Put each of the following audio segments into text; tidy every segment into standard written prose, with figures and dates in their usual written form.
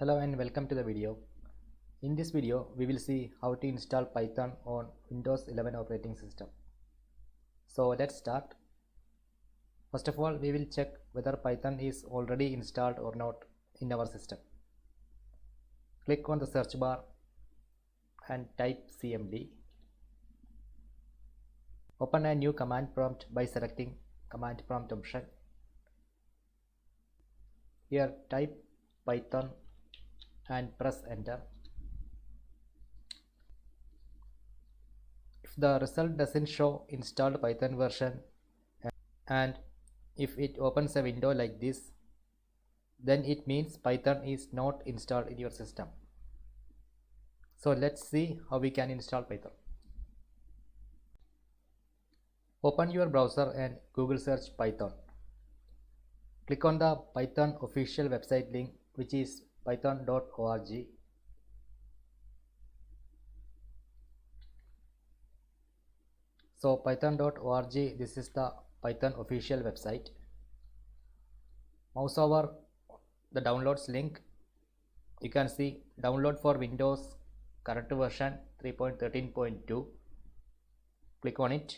Hello and welcome to the video. In this video, we will see how to install Python on Windows 11 operating system. So let's start. First of all, we will check whether Python is already installed or not in our system. Click on the search bar and type cmd. Open a new command prompt by selecting command prompt option. Here type Python and press enter. If the result doesn't show installed Python version and if it opens a window like this, then it means Python is not installed in your system. So let's see how we can install Python. Open your browser and Google search Python. Click on the Python official website link, which is python.org. So python.org, this is the Python official website. Mouse over the downloads link. You can see download for Windows current version 3.13.2. Click on it.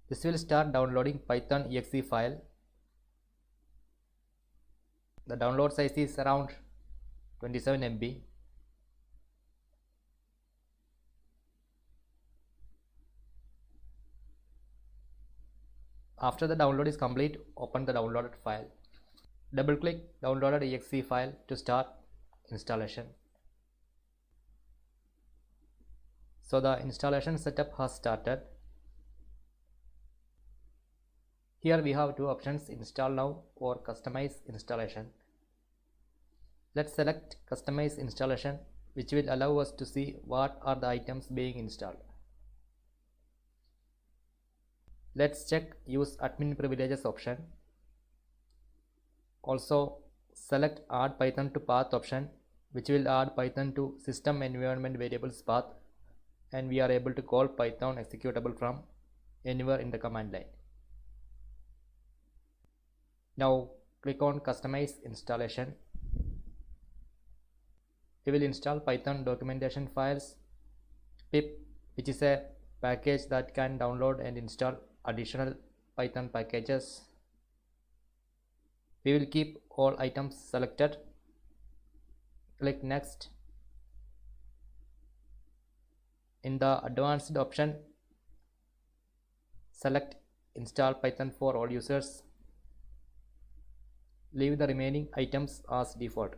This will start downloading Python exe file. The download size is around 27 MB. After the download is complete, open the downloaded file. Double click downloaded exe file to start installation. So the installation setup has started. Here we have two options, install now or customize installation. Let's select customize installation, which will allow us to see what are the items being installed. Let's check use admin privileges option. Also select add Python to path option, which will add Python to system environment variables path, and we are able to call Python executable from anywhere in the command line. Now click on customize installation. We will install Python documentation files, pip, which is a package that can download and install additional Python packages. We will keep all items selected. Click next. In the advanced option, select install Python for all users. Leave the remaining items as default.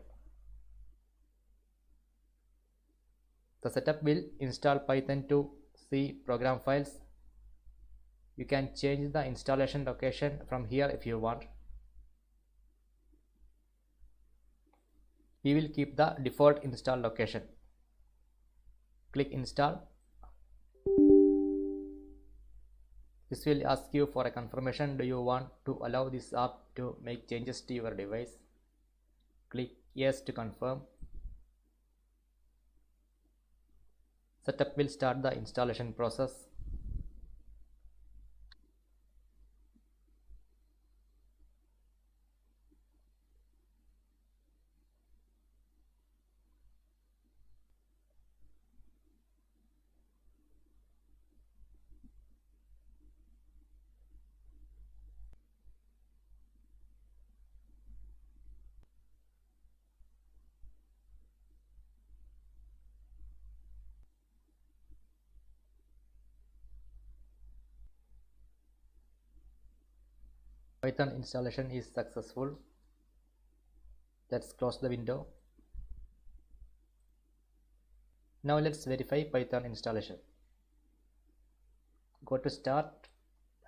The setup will install Python to C program files. You can change the installation location from here if you want. We will keep the default install location. Click install. This will ask you for a confirmation. Do you want to allow this app to make changes to your device? Click yes to confirm. Setup will start the installation process. Python installation is successful. Let's close the window. Now let's verify Python installation. Go to start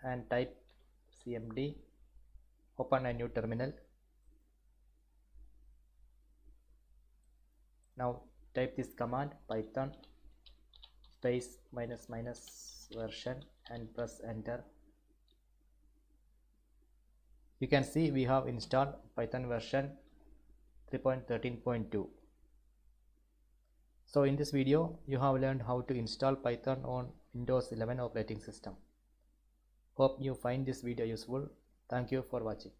and type cmd. Open a new terminal. Now type this command python space -- version and press enter. You can see we have installed Python version 3.13.2. So in this video, you have learned how to install Python on Windows 11 operating system. Hope you find this video useful. Thank you for watching.